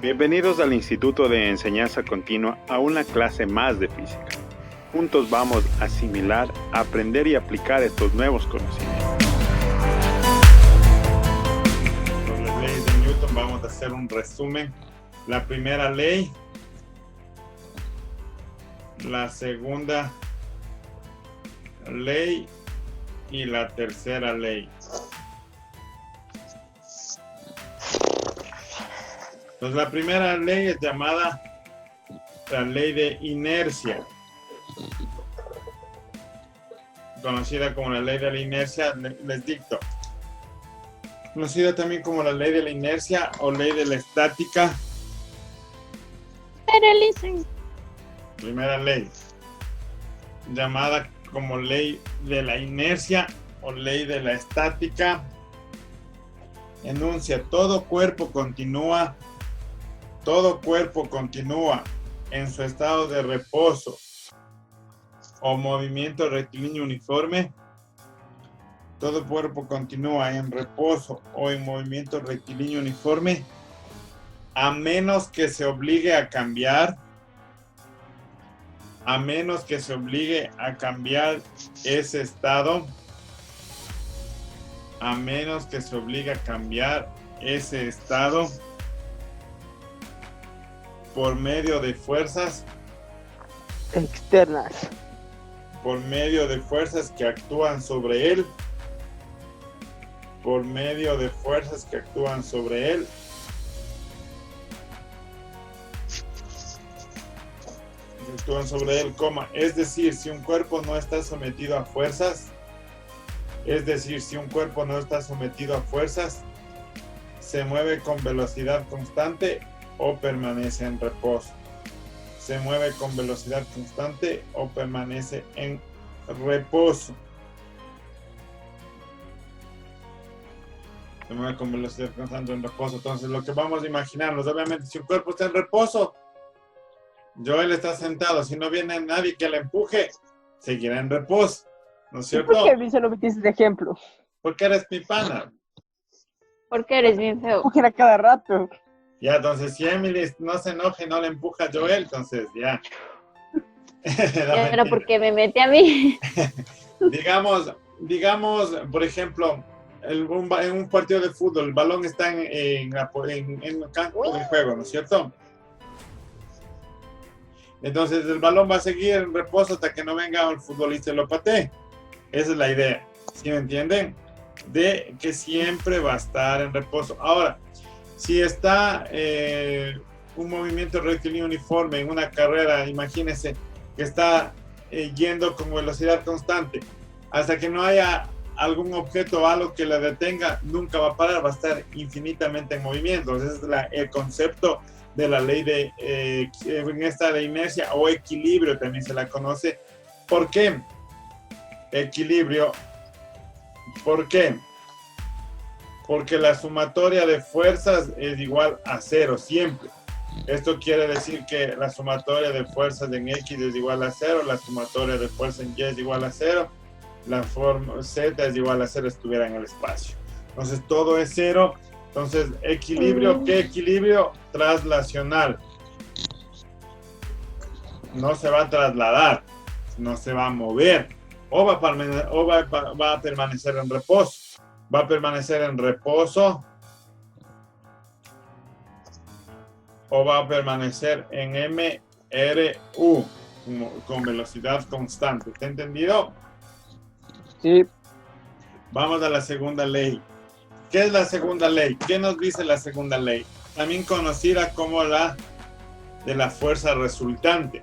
Bienvenidos al Instituto de Enseñanza Continua a una clase más de física. Juntos vamos a asimilar, aprender y aplicar estos nuevos conocimientos. Con las leyes de Newton vamos a hacer un resumen. La primera ley, la segunda ley y la tercera ley. Entonces, la primera ley es llamada la ley de inercia, conocida como la ley de la inercia, les dicto. Conocida también como la ley de la inercia o ley de la estática. Primera ley, llamada como ley de la inercia o ley de la estática, enuncia: todo cuerpo continúa en su estado de reposo o movimiento rectilíneo uniforme. Todo cuerpo continúa en reposo o en movimiento rectilíneo uniforme, a menos que se obligue a cambiar, ese estado, por medio de fuerzas externas, por medio de fuerzas que actúan sobre él, es decir, si un cuerpo no está sometido a fuerzas, se mueve con velocidad constante o permanece en reposo. Se mueve con velocidad constante o permanece en reposo. Entonces, lo que vamos a imaginarnos, obviamente, si un cuerpo está en reposo, Joel está sentado. Si no viene nadie que le empuje, seguirá en reposo. ¿No es cierto? ¿Por qué a mí solo metiste de ejemplo? Porque eres mi pana. Porque eres bien feo. Porque era cada rato. Ya, entonces, si Emily no se enoja y no le empuja a Joel, entonces ya. Pero porque me mete a mí. digamos, por ejemplo, en un partido de fútbol, el balón está en el campo de juego, ¿no es cierto? Entonces, el balón va a seguir en reposo hasta que no venga el futbolista y lo patee. Esa es la idea, ¿sí me entienden? De que siempre va a estar en reposo. Ahora, si está un movimiento rectilíneo uniforme en una carrera, imagínense que está yendo con velocidad constante, hasta que no haya algún objeto o algo que la detenga, nunca va a parar, va a estar infinitamente en movimiento. Ese es el concepto de la ley de en esta de inercia o equilibrio, también se la conoce. ¿Por qué? Equilibrio. ¿Por qué? Porque la sumatoria de fuerzas es igual a cero siempre. Esto quiere decir que la sumatoria de fuerzas en X es igual a cero, la sumatoria de fuerzas en Y es igual a cero, la forma Z es igual a cero, estuviera en el espacio. Entonces todo es cero. Entonces, equilibrio, ¿qué equilibrio? Traslacional. No se va a trasladar, no se va a mover, o va a permanecer en reposo. Va a permanecer en reposo o va a permanecer en MRU con velocidad constante. ¿Está entendido? Sí. Vamos a la segunda ley. ¿Qué es la segunda ley? ¿Qué nos dice la segunda ley? También conocida como la de la fuerza resultante.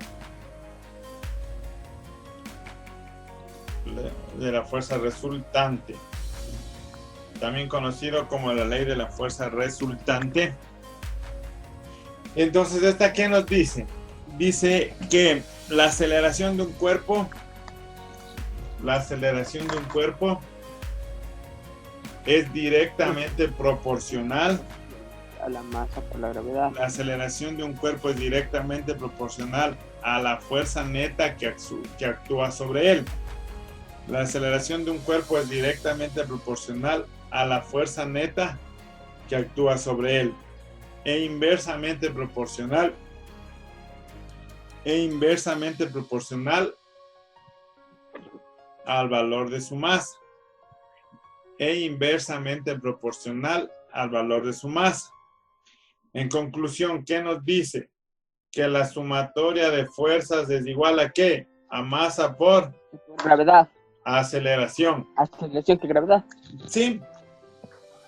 De la fuerza resultante. También conocido como la ley de la fuerza resultante. Entonces, ¿esta qué nos dice? Dice que la aceleración de un cuerpo es directamente proporcional A la masa por la gravedad. La aceleración de un cuerpo es directamente proporcional a la fuerza neta que actúa sobre él. La aceleración de un cuerpo es directamente proporcional a la fuerza neta que actúa sobre él. e inversamente proporcional al valor de su masa. En conclusión, ¿qué nos dice? Que la sumatoria de fuerzas es igual a ¿qué? A masa por Gravedad. aceleración. Aceleración que gravedad. Sí.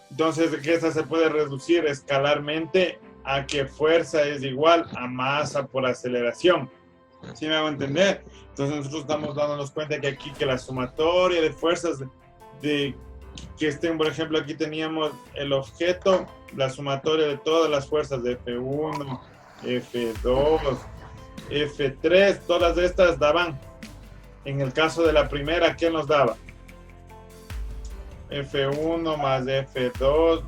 Entonces, que esta se puede reducir escalarmente a que fuerza es igual a masa por aceleración. ¿Sí me hago entender? Entonces nosotros estamos dándonos cuenta que aquí que la sumatoria de fuerzas que estén, por ejemplo, aquí teníamos el objeto, la sumatoria de todas las fuerzas de F1, F2, F3, todas estas daban, en el caso de la primera, ¿qué nos daba? F1 más F2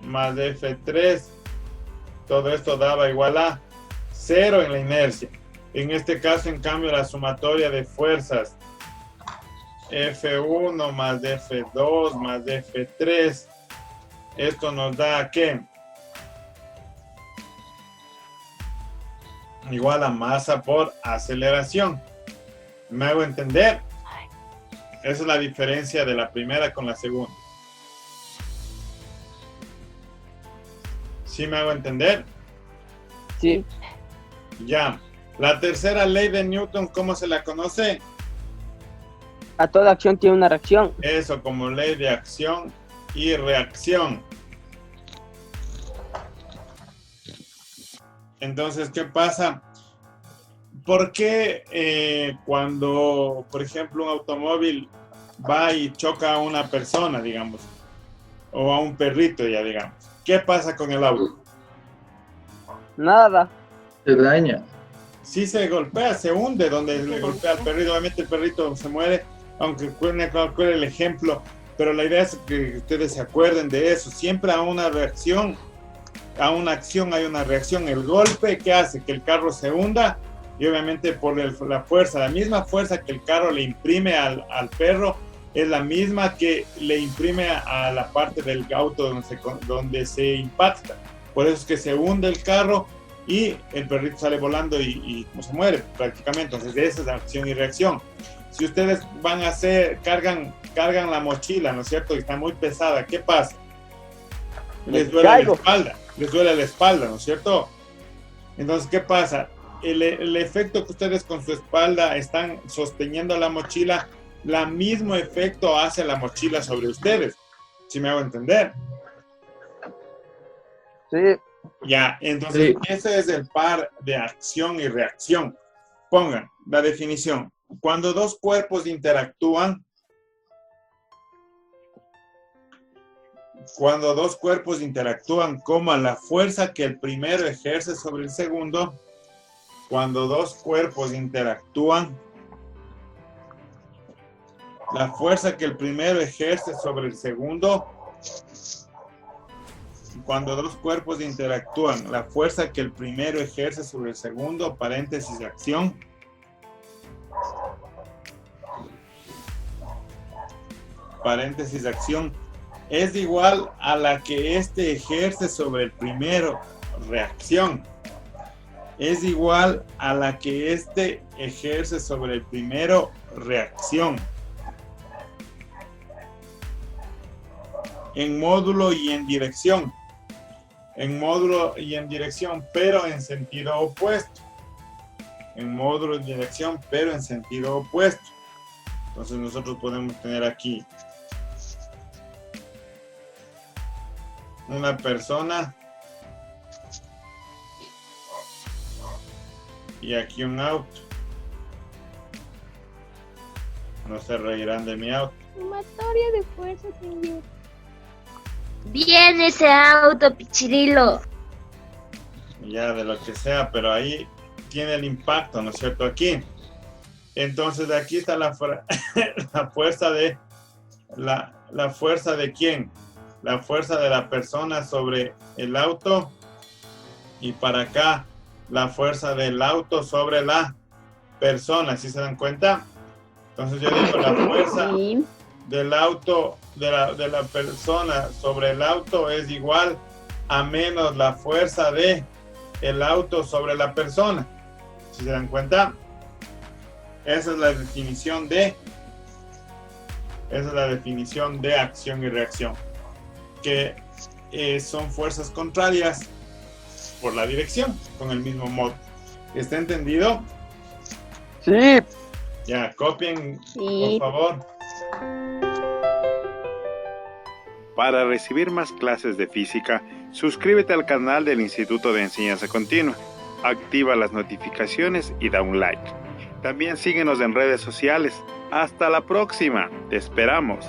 más F3, todo esto daba igual a 0 en la inercia. En este caso, en cambio, la sumatoria de fuerzas F1 más F2 más F3, esto nos da ¿qué? Igual a masa por aceleración. ¿Me hago entender? Esa es la diferencia de la primera con la segunda. ¿Sí me hago entender? Sí. Ya. La tercera ley de Newton, ¿cómo se la conoce? A toda acción tiene una reacción. Eso, como ley de acción y reacción. Entonces, ¿qué pasa? ¿Por qué cuando, por ejemplo, un automóvil va y choca a una persona, digamos, o a un perrito, ya digamos? ¿Qué pasa con el auto? Nada. Se daña. Si se golpea, se hunde donde le golpea al perrito. Obviamente el perrito se muere, aunque cuál el ejemplo, pero la idea es que ustedes se acuerden de eso. Siempre a una reacción, a una acción hay una reacción. El golpe, ¿qué hace? Que el carro se hunda, y obviamente por la fuerza, la misma fuerza que el carro le imprime al perro, es la misma que le imprime a la parte del auto donde se impacta. Por eso es que se hunde el carro y el perrito sale volando y se muere prácticamente. Entonces esa es la acción y reacción. Si ustedes van a cargan la mochila, ¿no es cierto? Y está muy pesada, ¿qué pasa? Les duele la espalda, ¿no es cierto? Entonces, ¿qué pasa? El efecto que ustedes con su espalda están sosteniendo la mochila, el mismo efecto hace la mochila sobre ustedes. ¿Sí me hago entender? Sí. Ya, entonces Sí. ese es el par de acción y reacción. Pongan la definición. Cuando dos cuerpos interactúan, como la fuerza que el primero ejerce sobre el segundo, cuando dos cuerpos interactúan, la fuerza que el primero ejerce sobre el segundo, cuando dos cuerpos interactúan, la fuerza que el primero ejerce sobre el segundo, paréntesis, acción, paréntesis, acción, es igual a la que éste ejerce sobre el primero, reacción, es igual a la que éste ejerce sobre el primero, reacción. En módulo y en dirección. En módulo y en dirección, pero en sentido opuesto. En módulo y dirección, pero en sentido opuesto. Entonces nosotros podemos tener aquí una persona y aquí un auto. No se reirán de mi auto. Sumatoria de fuerzas en Bien ese auto, pichirilo. Ya de lo que sea, pero ahí tiene el impacto, ¿no es cierto? Aquí. Entonces aquí está la fuerza de la fuerza de quién? La fuerza de la persona sobre el auto, y para acá la fuerza del auto sobre la persona, ¿sí se dan cuenta? Entonces yo digo la fuerza del auto, de la persona sobre el auto es igual a menos la fuerza de el auto sobre la persona. Si se dan cuenta, esa es la definición de acción y reacción, que son fuerzas contrarias por la dirección, con el mismo modo. ¿Está entendido? Sí. Ya, copien, Sí. por favor. Para recibir más clases de física, suscríbete al canal del Instituto de Enseñanza Continua, activa las notificaciones y da un like. También síguenos en redes sociales. ¡Hasta la próxima! ¡Te esperamos!